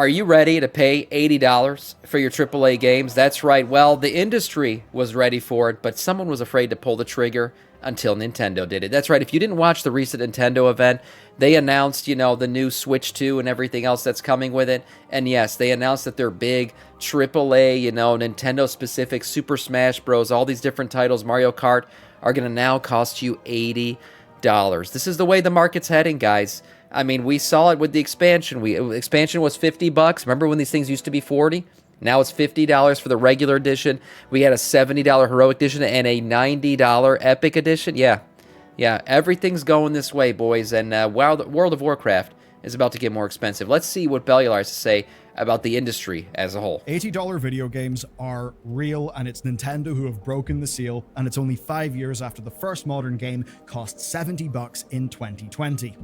Are you ready to pay $80 for your AAA games? That's right. Well, the industry was ready for it, but someone was afraid to pull the trigger until Nintendo did it. That's right. If you didn't watch the recent Nintendo event, they announced, the new Switch 2 and everything else that's coming with it. And yes, they announced that their big AAA, Nintendo-specific Super Smash Bros., all these different titles, Mario Kart, are going to now cost you $80. This is the way the market's heading, guys. I mean, we saw it with the expansion. Expansion was $50. Remember when these things used to be 40? Now it's $50 for the regular edition. We had a $70 Heroic Edition and a $90 Epic Edition. Yeah, everything's going this way, boys. And World of Warcraft is about to get more expensive. Let's see what Bellular has to say about the industry as a whole. $80 video games are real, and it's Nintendo who have broken the seal, and it's only 5 years after the first modern game cost $70 in 2020.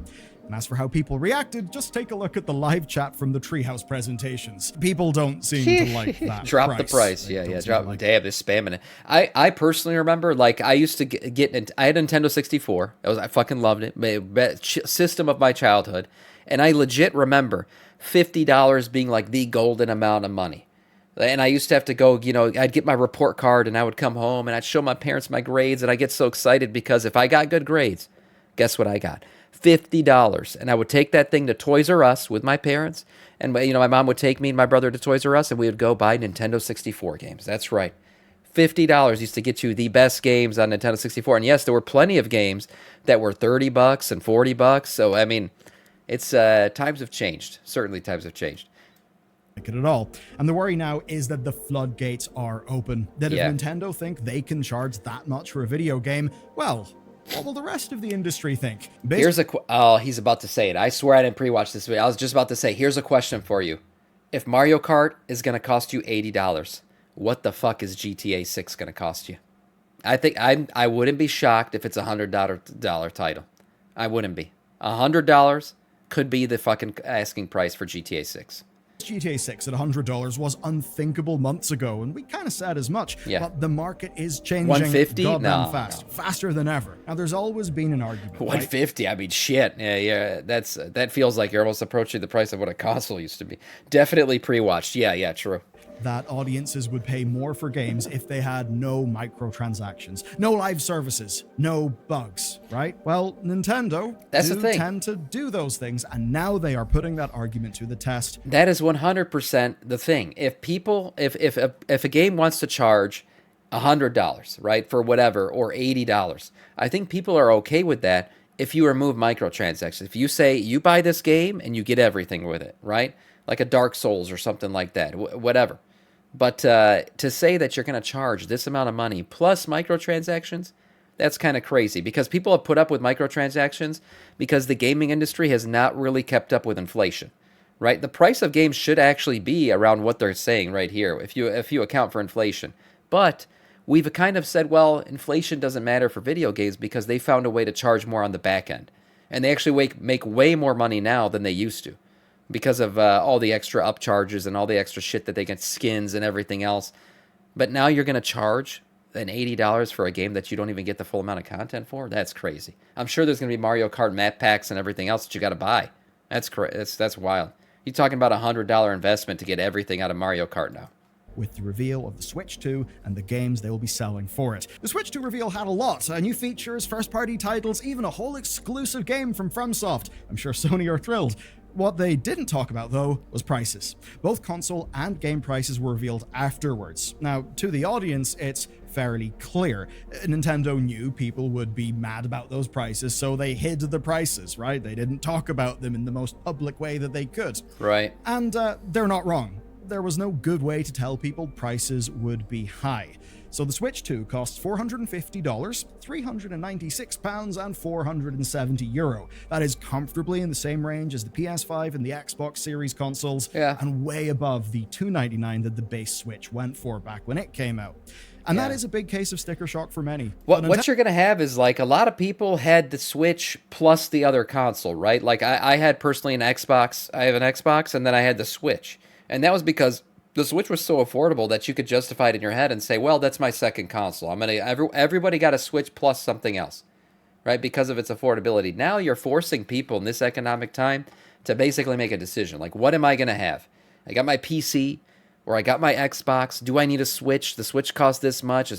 And as for how people reacted, just take a look at the live chat from the Treehouse presentations. People don't seem to like that. Drop the price. Yeah. Drop. Damn, they're spamming it. I personally remember, I used to get I had a Nintendo 64. I fucking loved it. System of my childhood. And I legit remember $50 being like the golden amount of money. And I used to have to go, I'd get my report card and I would come home and I'd show my parents my grades, and I get so excited because if I got good grades, guess what I got? $50. And I would take that thing to Toys R Us with my parents. And, my mom would take me and my brother to Toys R Us, and we would go buy Nintendo 64 games. That's right. $50 used to get you the best games on Nintendo 64. And yes, there were plenty of games that were $30 and $40. So, I mean, it's times have changed. Certainly times have changed. Like it at all. And the worry now is that the floodgates are open. That if Nintendo think they can charge that much for a video game, well, what will the rest of the industry think? He's about to say it. I swear I didn't pre-watch this video. I was just about to say, here's a question for you. If Mario Kart is going to cost you $80, what the fuck is GTA 6 going to cost you? I think I wouldn't be shocked if it's a $100 title. I wouldn't be. $100 could be the fucking asking price for GTA 6. GTA 6 at $100 was unthinkable months ago, and we kind of said as much. Yeah. But the market is changing. 150? Faster than ever. Now, there's always been an argument. 150? Right? I mean, shit. Yeah. That feels like you're almost approaching the price of what a console used to be. Definitely pre-watched. Yeah, true. That audiences would pay more for games if they had no microtransactions, no live services, no bugs, right? Well, Nintendo tend to do those things, and now they are putting that argument to the test. That is 100% the thing. If a game wants to charge $100, right, for whatever, or $80, I think people are okay with that if you remove microtransactions. If you say you buy this game and you get everything with it, right? Like a Dark Souls or something like that, whatever. But to say that you're going to charge this amount of money plus microtransactions, that's kind of crazy, because people have put up with microtransactions because the gaming industry has not really kept up with inflation, right? The price of games should actually be around what they're saying right here if you account for inflation. But we've kind of said, well, inflation doesn't matter for video games because they found a way to charge more on the back end. And they actually make way more money now than they used to, because of all the extra upcharges and all the extra shit that they get, skins and everything else. But now you're going to charge an $80 for a game that you don't even get the full amount of content for? That's crazy. I'm sure there's going to be Mario Kart map packs and everything else that you got to buy. That's wild. You're talking about a $100 investment to get everything out of Mario Kart now. With the reveal of the Switch 2 and the games they will be selling for it. The Switch 2 reveal had a lot. New features, first-party titles, even a whole exclusive game from FromSoft. I'm sure Sony are thrilled. What they didn't talk about, though, was prices. Both console and game prices were revealed afterwards. Now, to the audience, it's fairly clear. Nintendo knew people would be mad about those prices, so they hid the prices, right? They didn't talk about them in the most public way that they could. Right. And they're not wrong. There was no good way to tell people prices would be high. So the Switch 2 costs $450, £396, and €470. That is comfortably in the same range as the PS5 and the Xbox Series consoles, and way above the $299 that the base Switch went for back when it came out. And that is a big case of sticker shock for many. What you're going to have is, like, a lot of people had the Switch plus the other console, right? Like, I had personally an Xbox. I have an Xbox, and then I had the Switch. And that was because the Switch was so affordable that you could justify it in your head and say, well, that's my second console. Everybody got a Switch plus something else, right? Because of its affordability. Now you're forcing people in this economic time to basically make a decision. Like, what am I going to have? I got my PC or I got my Xbox. Do I need a Switch? The Switch costs this much.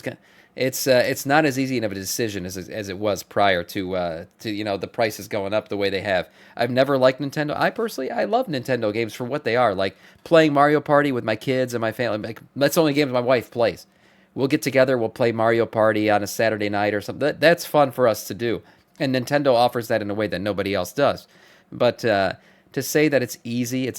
It's not as easy of a decision as it was prior to the prices going up the way they have. I've never liked Nintendo. I love Nintendo games for what they are. Like playing Mario Party with my kids and my family. Like, that's the only games my wife plays. We'll get together. We'll play Mario Party on a Saturday night or something. That's fun for us to do. And Nintendo offers that in a way that nobody else does. But to say that it's an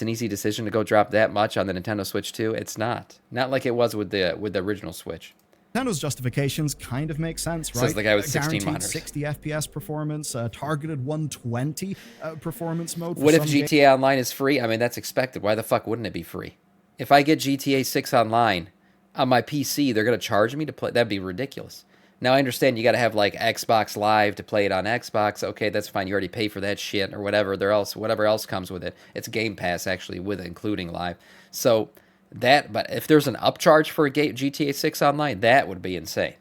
easy decision to go drop that much on the Nintendo Switch 2, it's not. Not like it was with the original Switch. Nintendo's justifications kind of make sense, right? Says the guy with 16 Guaranteed monitors. 60 FPS performance, targeted 120 performance mode. What if GTA Online is free? I mean, that's expected. Why the fuck wouldn't it be free? If I get GTA 6 Online on my PC, they're going to charge me to play? That'd be ridiculous. Now, I understand you got to have like Xbox Live to play it on Xbox. Okay, that's fine. You already pay for that shit or whatever else comes with it. It's Game Pass, actually, with it, including Live. So but if there's an upcharge for a GTA 6 Online, that would be insane.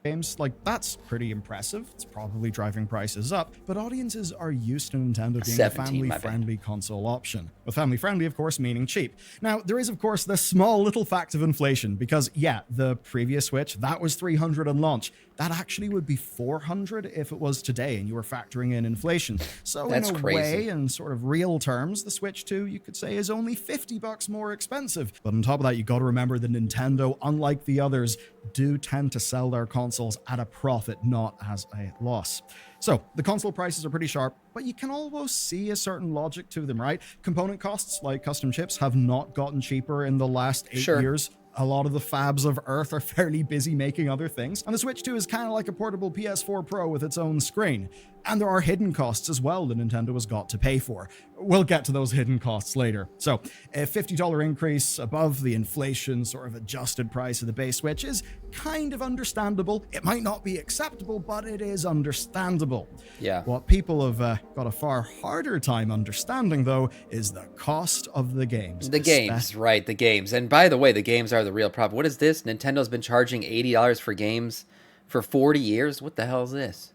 Games, like, that's pretty impressive. It's probably driving prices up, but audiences are used to Nintendo being a family-friendly console option. With family-friendly, of course, meaning cheap. Now, there is, of course, the small little fact of inflation, because, yeah, the previous Switch, that was $300 on launch. That actually would be $400 if it was today, and you were factoring in inflation. So that's in a way, in sort of real terms, the Switch 2, you could say, is only $50 more expensive. But on top of that, you got to remember that Nintendo, unlike the others, do tend to sell their consoles at a profit, not as a loss. So the console prices are pretty sharp, but you can almost see a certain logic to them, right? Component costs, like custom chips, have not gotten cheaper in the last 8 years. A lot of the fabs of Earth are fairly busy making other things, and the Switch 2 is kind of like a portable PS4 Pro with its own screen. And there are hidden costs as well that Nintendo has got to pay for. We'll get to those hidden costs later. So, a $50 increase above the inflation sort of adjusted price of the base Switch is kind of understandable. It might not be acceptable, but it is understandable. Yeah. What people have got a far harder time understanding, though, is the cost of the games. The games. And by the way, the games are the real problem. What is this? Nintendo's been charging $80 for games for 40 years? What the hell is this?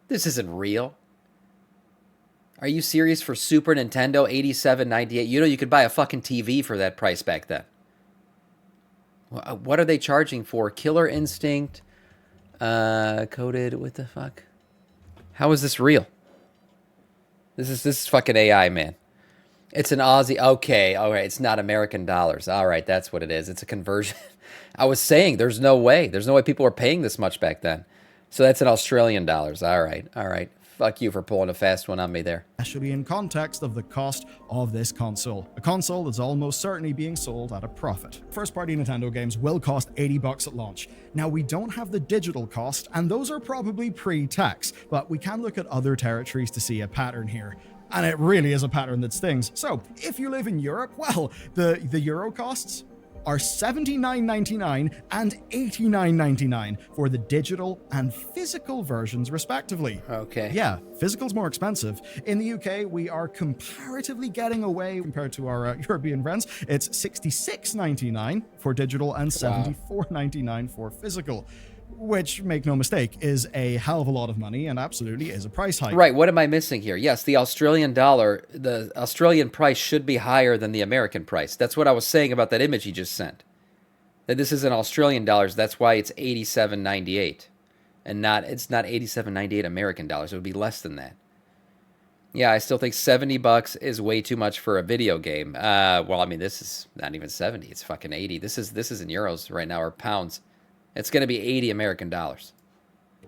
This isn't real. Are you serious? For Super Nintendo, $87.98? You know you could buy a fucking TV for that price back then. What are they charging for? Killer Instinct, coded, what the fuck? How is this real? This is fucking AI, man. It's an Aussie. Okay, all right. It's not American dollars. All right, that's what it is. It's a conversion. I was saying there's no way. There's no way people were paying this much back then. So that's in Australian dollars. All right. Fuck you for pulling a fast one on me there. Especially in context of the cost of this console. A console that's almost certainly being sold at a profit. First-party Nintendo games will cost $80 at launch. Now, we don't have the digital cost, and those are probably pre-tax, but we can look at other territories to see a pattern here. And it really is a pattern that stings. So, if you live in Europe, well, the euro costs are $79.99 and $89.99 for the digital and physical versions, respectively. Okay. Yeah, physical's more expensive. In the UK, we are comparatively getting away compared to our European friends. It's $66.99 for digital and $74.99 for physical. Which, make no mistake, is a hell of a lot of money and absolutely is a price hike. Right, what am I missing here? Yes, the Australian dollar, the Australian price should be higher than the American price. That's what I was saying about that image he just sent. That this is in Australian dollars, that's why it's $87.98. And it's not $87.98 American dollars, it would be less than that. Yeah, I still think $70 is way too much for a video game. Well, I mean, this is not even 70, it's fucking 80. This is in euros right now, or pounds. It's going to be 80 American dollars.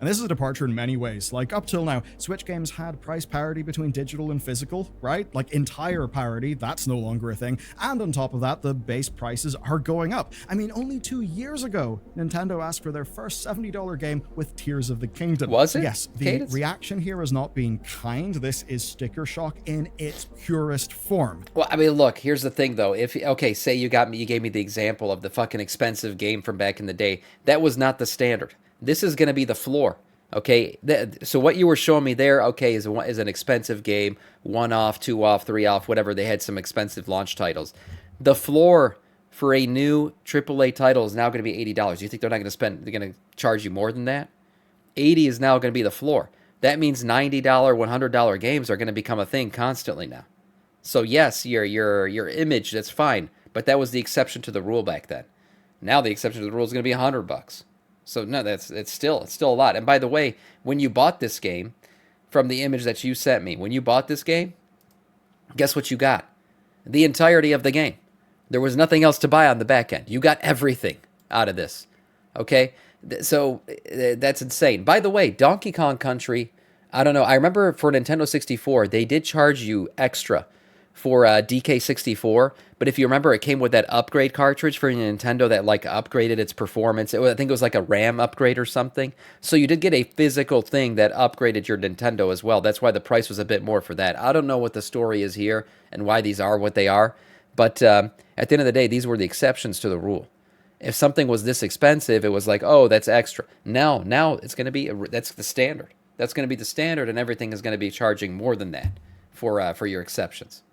And this is a departure in many ways. Like, up till now, Switch games had price parity between digital and physical, right? Like, entire parity, that's no longer a thing. And on top of that, the base prices are going up. I mean, only 2 years ago, Nintendo asked for their first $70 game with Tears of the Kingdom. Was it? Yes. The reaction here has not been kind. This is sticker shock in its purest form. Well, I mean, look, here's the thing, though. Say you gave me the example of the fucking expensive game from back in the day. That was not the standard. This is going to be the floor, okay? So what you were showing me there, okay, is an expensive game, 1 off, 2 off, 3 off, whatever. They had some expensive launch titles. The floor for a new AAA title is now going to be $80. You think they're going to charge you more than that? 80 is now going to be the floor. That means $90, $100 games are going to become a thing constantly now. So yes, your image, that's fine, but that was the exception to the rule back then. Now the exception to the rule is going to be $100. So no, it's still a lot. And by the way, when you bought this game, from the image that you sent me, when you bought this game, guess what you got? The entirety of the game. There was nothing else to buy on the back end. You got everything out of this. Okay? So that's insane. By the way, Donkey Kong Country, I don't know. I remember for Nintendo 64, they did charge you extra for DK64, but if you remember, it came with that upgrade cartridge for your Nintendo that like upgraded its performance. I think it was like a RAM upgrade or something. So you did get a physical thing that upgraded your Nintendo as well. That's why the price was a bit more for that. I don't know what the story is here and why these are what they are, but at the end of the day, these were the exceptions to the rule. If something was this expensive, it was like, oh, that's extra. Now it's going to be that's the standard. That's going to be the standard, and everything is going to be charging more than that for your exceptions.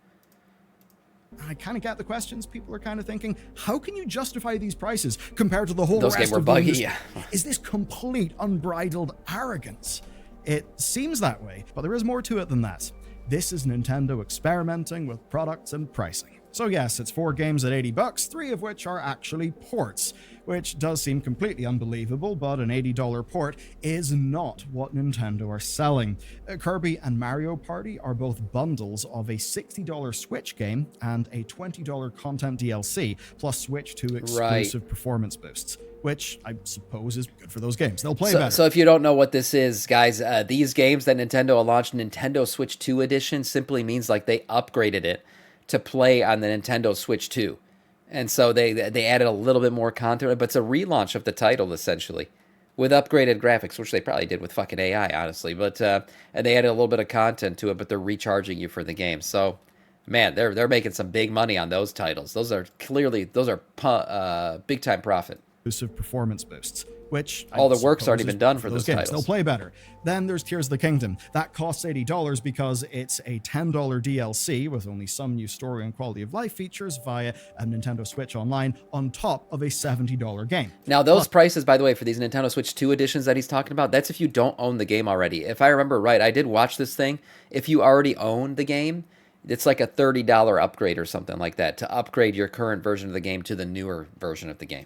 I kind of get the questions. People are kind of thinking, how can you justify these prices compared to the whole Those rest games were of the buggy. industry? Yeah. Is this complete unbridled arrogance? It seems that way, but there is more to it than that. This is Nintendo experimenting with products and pricing. So yes, it's 4 games at $80, 3 of which are actually ports, which does seem completely unbelievable, but an $80 port is not what Nintendo are selling. Kirby and Mario Party are both bundles of a $60 Switch game and a $20 content DLC, plus Switch 2 exclusive performance boosts, which I suppose is good for those games. They'll play better. So if you don't know what this is, guys, these games that Nintendo launched, Nintendo Switch 2 Edition, simply means like they upgraded it to play on the Nintendo Switch 2. And so they added a little bit more content, but it's a relaunch of the title, essentially, with upgraded graphics, which they probably did with fucking AI, honestly. But and they added a little bit of content to it, but they're recharging you for the game. So, man, they're making some big money on those titles. Those are big time profit. Exclusive performance boosts, which all the work's already been done for those games. titles. They'll play better. Then there's Tears of the Kingdom. That costs $80 because it's a $10 DLC with only some new story and quality of life features via a Nintendo Switch Online on top of a $70 game. Now, those prices, by the way, for these Nintendo Switch 2 editions that he's talking about, that's if you don't own the game already. If I remember right, I did watch this thing. If you already own the game, it's like a $30 upgrade or something like that to upgrade your current version of the game to the newer version of the game.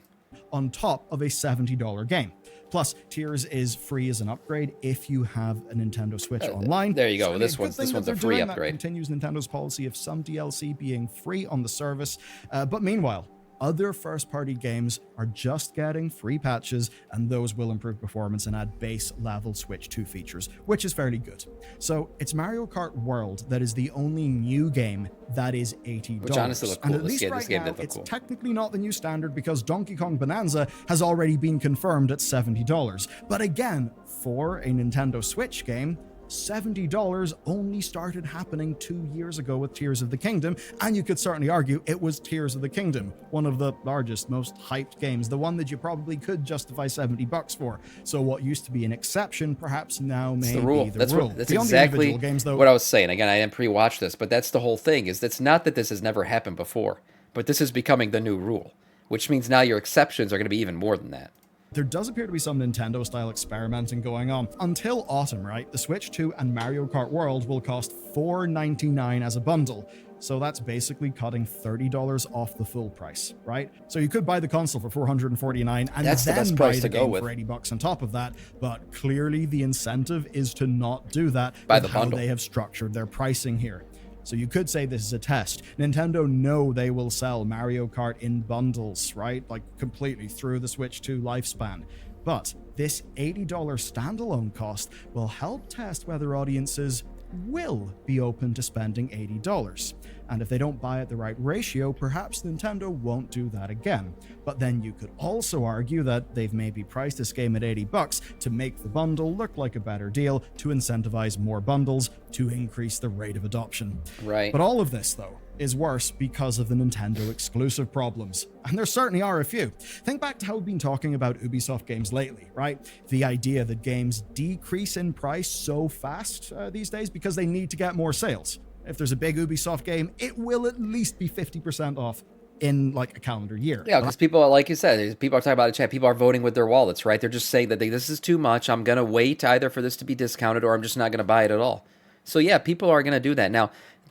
On top of a $70 game. Plus, Tears is free as an upgrade if you have a Nintendo Switch Online. There you go. So, This one's a free upgrade. That continues Nintendo's policy of some DLC being free on the service. But meanwhile, other first-party games are just getting free patches, and those will improve performance and add base-level Switch 2 features, which is fairly good. So it's Mario Kart World that is the only new game that is $80. Which honestly look cool. And at least this game now, did look it's cool. technically not the new standard because Donkey Kong Bonanza has already been confirmed at $70. But again, for a Nintendo Switch game, $70 only started happening 2 years ago with Tears of the Kingdom, and you could certainly argue it was Tears of the Kingdom, one of the largest, most hyped games, the one that you probably could justify $70 for. So what used to be an exception perhaps now may be the rule. That's Beyond exactly games, though, what I was saying. Again, I didn't pre-watch this, but that's the whole thing. Is it's not that this has never happened before, but this is becoming the new rule, which means now your exceptions are going to be even more than that. There does appear to be some Nintendo-style experimenting going on. Until autumn, right, the Switch 2 and Mario Kart World will cost $4.99 as a bundle. So that's basically cutting $30 off the full price, right? So you could buy the console for $449 and That's the then best buy price the to go game with. for $80 on top of that. But clearly the incentive is to not do that Buy with the bundle. how they have structured their pricing here. So you could say this is a test. Nintendo know they will sell Mario Kart in bundles, right? Like completely through the Switch 2 lifespan. But this $80 standalone cost will help test whether audiences will be open to spending $80. And if they don't buy at the right ratio, perhaps Nintendo won't do that again. But then you could also argue that they've maybe priced this game at $80 to make the bundle look like a better deal, to incentivize more bundles, to increase the rate of adoption. Right. But all of this, though, is worse because of the Nintendo exclusive problems. And there certainly are a few. Think back to how we've been talking about Ubisoft games lately, right? The idea that games decrease in price so fast these days because they need to get more sales. If there's a big Ubisoft game, it will at least be 50% off in like a calendar year. Yeah, because people, like you said, people are talking about it in chat. People are voting with their wallets, right? They're just saying that this is too much. I'm going to wait either for this to be discounted or I'm just not going to buy it at all. So yeah, people are going to do that. Now,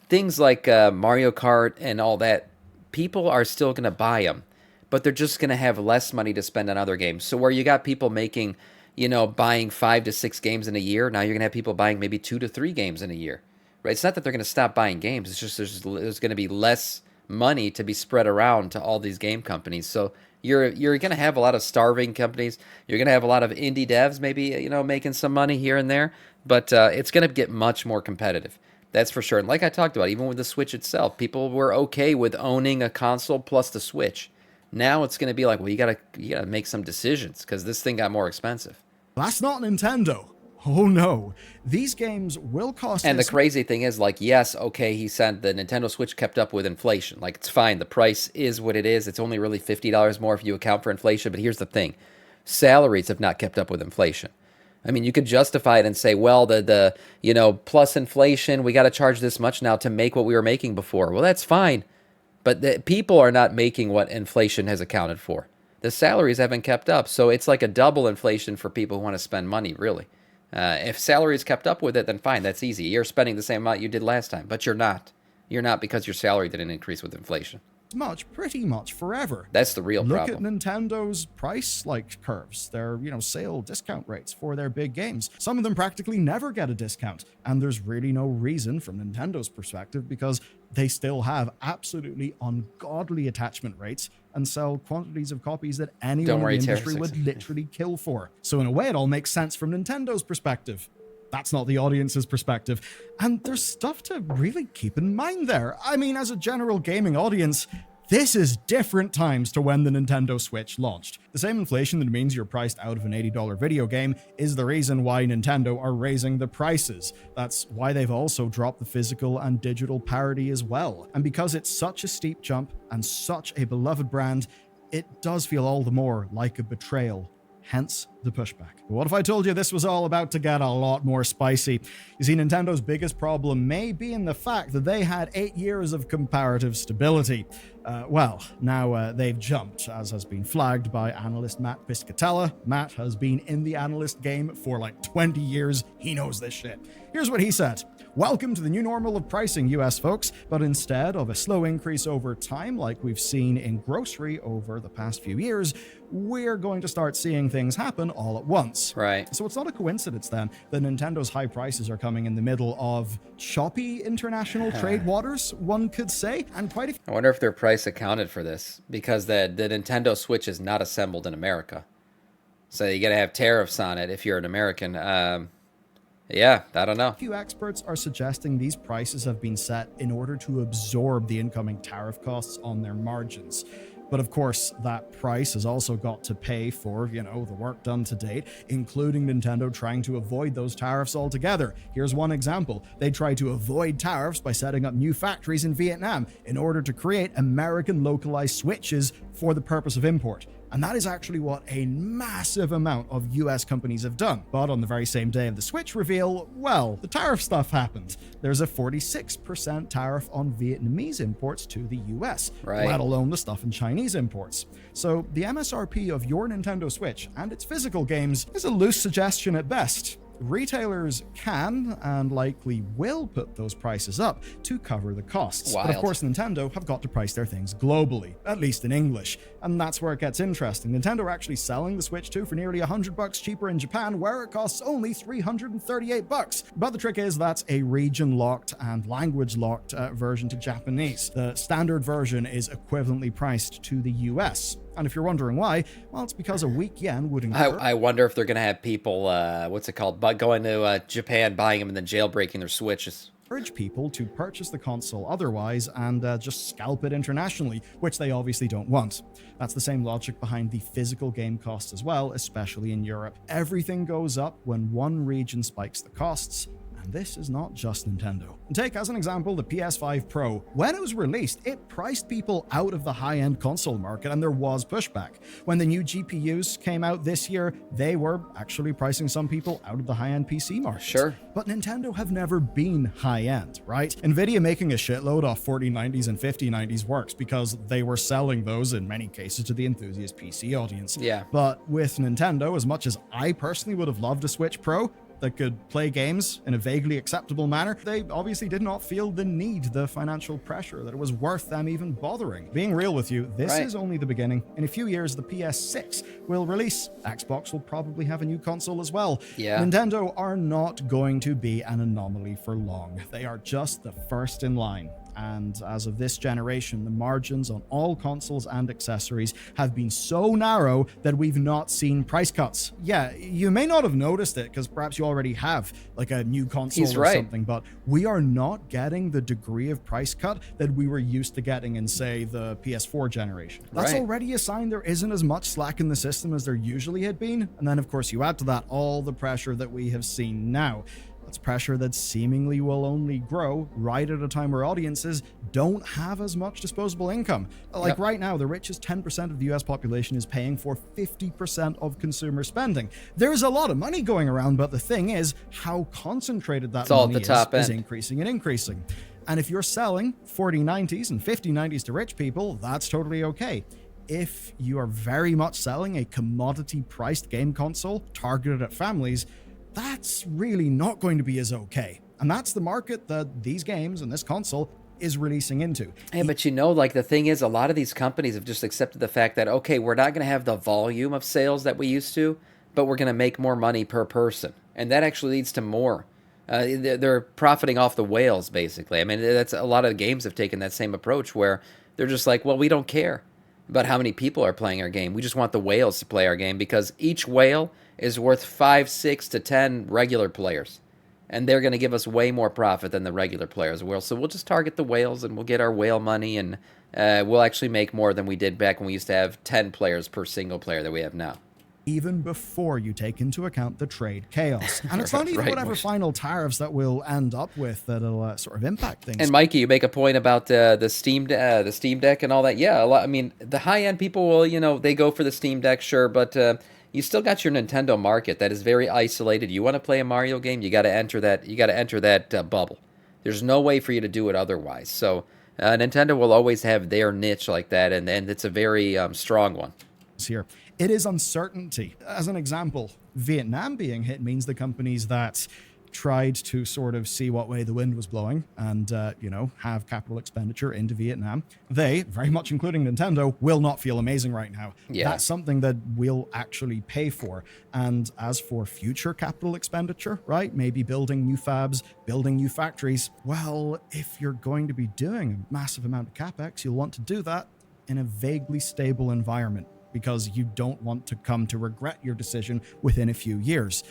things like Mario Kart and all that, people are still going to buy them, but they're just going to have less money to spend on other games. So where you got people making, buying 5 to 6 games in a year, now you're going to have people buying maybe 2 to 3 games in a year, right? It's not that they're going to stop buying games. It's just there's going to be less money to be spread around to all these game companies. So you're going to have a lot of starving companies. You're going to have a lot of indie devs maybe, making some money here and there, but it's going to get much more competitive. That's for sure. And like I talked about, even with the Switch itself, people were okay with owning a console plus the Switch. Now it's going to be like, well, you gotta make some decisions because this thing got more expensive. That's not Nintendo. Oh no. These games will cost... And the crazy thing is, like, yes, okay, he said the Nintendo Switch kept up with inflation. Like, it's fine. The price is what it is. It's only really $50 more if you account for inflation. But here's the thing. Salaries have not kept up with inflation. I mean, you could justify it and say, well, the plus inflation, we got to charge this much now to make what we were making before. Well, that's fine. But the people are not making what inflation has accounted for. The salaries haven't kept up. So it's like a double inflation for people who want to spend money, really. If salaries kept up with it, then fine, that's easy. You're spending the same amount you did last time, but you're not. You're not because your salary didn't increase with inflation. Pretty much forever. That's the real problem. Look at Nintendo's price curves, their sale discount rates for their big games. Some of them practically never get a discount, and there's really no reason from Nintendo's perspective because they still have absolutely ungodly attachment rates and sell quantities of copies that anyone in the industry would literally kill for. So in a way, it all makes sense from Nintendo's perspective. That's not the audience's perspective. And there's stuff to really keep in mind there. I mean, as a general gaming audience, this is different times to when the Nintendo Switch launched. The same inflation that means you're priced out of an $80 video game is the reason why Nintendo are raising the prices. That's why they've also dropped the physical and digital parity as well. And because it's such a steep jump and such a beloved brand, it does feel all the more like a betrayal. Hence the pushback. But what if I told you this was all about to get a lot more spicy? You see, Nintendo's biggest problem may be in the fact that they had 8 years of comparative stability. Now they've jumped, as has been flagged by analyst Matt Piscatella. Matt has been in the analyst game for like 20 years. He knows this shit. Here's what he said. Welcome to the new normal of pricing, US folks, but instead of a slow increase over time like we've seen in grocery over the past few years, we're going to start seeing things happen all at once. Right. So it's not a coincidence then that Nintendo's high prices are coming in the middle of choppy international trade waters, one could say, and quite a few... I wonder if their price accounted for this, because the Nintendo Switch is not assembled in America. So you got to have tariffs on it if you're an American. Yeah, I don't know. A few experts are suggesting these prices have been set in order to absorb the incoming tariff costs on their margins. But of course, that price has also got to pay for, the work done to date, including Nintendo trying to avoid those tariffs altogether. Here's one example. They tried to avoid tariffs by setting up new factories in Vietnam in order to create American localized Switches for the purpose of import. And that is actually what a massive amount of US companies have done. But on the very same day of the Switch reveal, well, the tariff stuff happened. There's a 46% tariff on Vietnamese imports to the US, let alone the stuff in Chinese imports. So the MSRP of your Nintendo Switch and its physical games is a loose suggestion at best. Retailers can and likely will put those prices up to cover the costs. Wild. But of course, Nintendo have got to price their things globally, at least in English. And that's where it gets interesting. Nintendo are actually selling the Switch 2 for nearly $100 cheaper in Japan, where it costs only $338. But the trick is that's a region-locked and language-locked version to Japanese. The standard version is equivalently priced to the US. And if you're wondering why, well, it's because a weak yen would incur... I wonder if they're going to have people, going to Japan, buying them, and then jailbreaking their Switches. Urge people to purchase the console otherwise and just scalp it internationally, which they obviously don't want. That's the same logic behind the physical game costs as well, especially in Europe. Everything goes up when one region spikes the costs. And this is not just Nintendo. And take as an example the PS5 Pro. When it was released, it priced people out of the high-end console market, and there was pushback. When the new GPUs came out this year, they were actually pricing some people out of the high-end PC market. Sure. But Nintendo have never been high-end, right? Nvidia making a shitload off 4090s and 5090s works because they were selling those in many cases to the enthusiast PC audience. Yeah. But with Nintendo, as much as I personally would have loved a Switch Pro, that could play games in a vaguely acceptable manner, they obviously did not feel the need, the financial pressure, that it was worth them even bothering. Being real with you, this is only the beginning. In a few years, the PS6 will release. Xbox will probably have a new console as well. Yeah. Nintendo are not going to be an anomaly for long. They are just the first in line. And as of this generation, the margins on all consoles and accessories have been so narrow that we've not seen price cuts. Yeah, you may not have noticed it because perhaps you already have like a new console something, but we are not getting the degree of price cut that we were used to getting in, say, the PS4 generation. That's already a sign there isn't as much slack in the system as there usually had been. And then, of course, you add to that all the pressure that we have seen now. That's pressure that seemingly will only grow right at a time where audiences don't have as much disposable income. Like right now, the richest 10% of the US population is paying for 50% of consumer spending. There's a lot of money going around, but the thing is how concentrated that money is increasing and increasing. And if you're selling 4090s and 5090s to rich people, that's totally okay. If you are very much selling a commodity-priced game console targeted at families, that's really not going to be as okay. And that's the market that these games and this console is releasing into. Yeah, but like the thing is, a lot of these companies have just accepted the fact that, okay, we're not going to have the volume of sales that we used to, but we're going to make more money per person. And that actually leads to more. They're profiting off the whales, basically. I mean, that's a lot of games have taken that same approach where they're just like, well, we don't care about how many people are playing our game. We just want the whales to play our game because each whale is worth 5, 6 to 10 regular players. And they're going to give us way more profit than the regular players will. So we'll just target the whales and we'll get our whale money, and we'll actually make more than we did back when we used to have 10 players per single player that we have now. Even before you take into account the trade chaos. And it's not even whatever final tariffs that we'll end up with that'll sort of impact things. And Mikey, you make a point about the Steam Deck and all that. Yeah, I mean, the high-end people will, they go for the Steam Deck, sure, but you still got your Nintendo market that is very isolated. You want to play a Mario game, you got to enter that bubble. There's no way for you to do it otherwise. So Nintendo will always have their niche like that, and it's a very strong one. Here. It is uncertainty. As an example, Vietnam being hit means the companies that tried to sort of see what way the wind was blowing and, have capital expenditure into Vietnam, they, very much including Nintendo, will not feel amazing right now. Yeah. That's something that we'll actually pay for. And as for future capital expenditure, right, maybe building new fabs, building new factories, well, if you're going to be doing a massive amount of capex, you'll want to do that in a vaguely stable environment, because you don't want to come to regret your decision within a few years.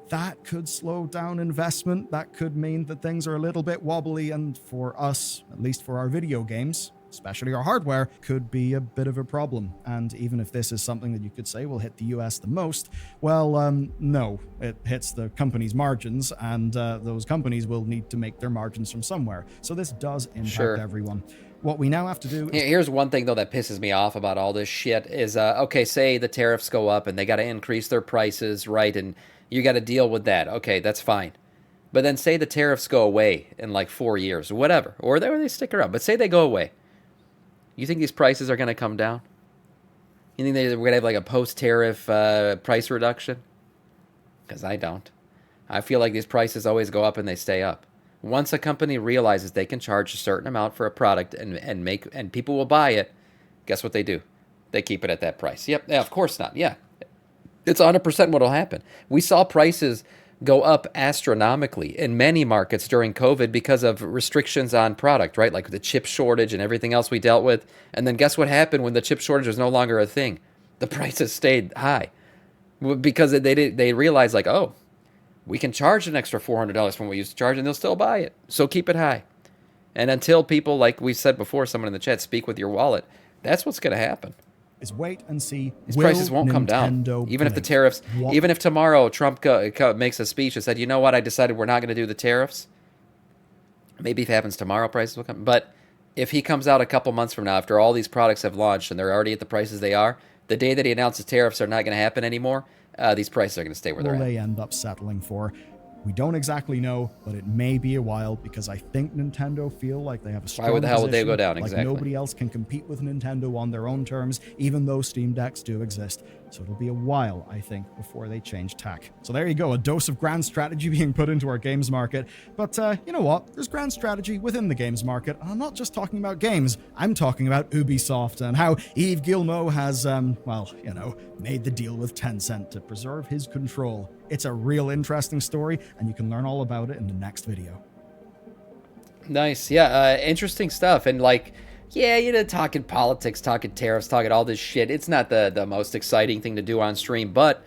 That could slow down investment. That could mean that things are a little bit wobbly, and for us, at least for our video games, especially our hardware, could be a bit of a problem. And even if this is something that you could say will hit the US the most, well, no, it hits the company's margins, and those companies will need to make their margins from somewhere. So this does impact everyone. What we now have to do... Here's one thing, though, that pisses me off about all this shit is, okay, say the tariffs go up and they got to increase their prices, right? And you got to deal with that. Okay, that's fine. But then say the tariffs go away in like 4 years or whatever, or they stick around. But say they go away. You think these prices are going to come down? You think we're going to have like a post-tariff price reduction? Because I don't. I feel like these prices always go up and they stay up. Once a company realizes they can charge a certain amount for a product and people will buy it, guess what they do? They keep it at that price. Yep, yeah, of course not. Yeah, it's 100% what will happen. We saw prices go up astronomically in many markets during COVID because of restrictions on product, right? Like the chip shortage and everything else we dealt with. And then guess what happened when the chip shortage was no longer a thing? The prices stayed high because they realized like, oh, we can charge an extra $400 from what we used to charge, and they'll still buy it. So keep it high. And until people, like we said before, someone in the chat, speak with your wallet, that's what's going to happen. Is wait and see. These prices won't come down. Even if the tariffs, even if tomorrow Trump makes a speech and said, you know what, I decided we're not going to do the tariffs. Maybe if it happens tomorrow, prices will come. But if he comes out a couple months from now, after all these products have launched and they're already at the prices they are, the day that he announces tariffs are not going to happen anymore, these prices are going to stay where they're at. Will they end up settling for? We don't exactly know, but it may be a while, because I think Nintendo feel like they have a strong Why the hell would they go down? Like exactly. Nobody else can compete with Nintendo on their own terms, even though Steam Decks do exist. So it'll be a while, I think, before they change tack. So there you go, a dose of grand strategy being put into our games market. But you know what? There's grand strategy within the games market. And I'm not just talking about games. I'm talking about Ubisoft and how Yves Guillemot has, made the deal with Tencent to preserve his control. It's a real interesting story, and you can learn all about it in the next video. Nice. Yeah, interesting stuff. And yeah, talking politics, talking tariffs, talking all this shit. It's not the most exciting thing to do on stream, but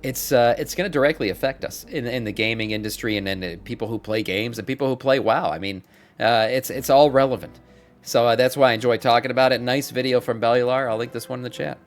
it's going to directly affect us in the gaming industry and then people who play games and people who play WoW. I mean, it's all relevant. So that's why I enjoy talking about it. Nice video from Bellular. I'll link this one in the chat.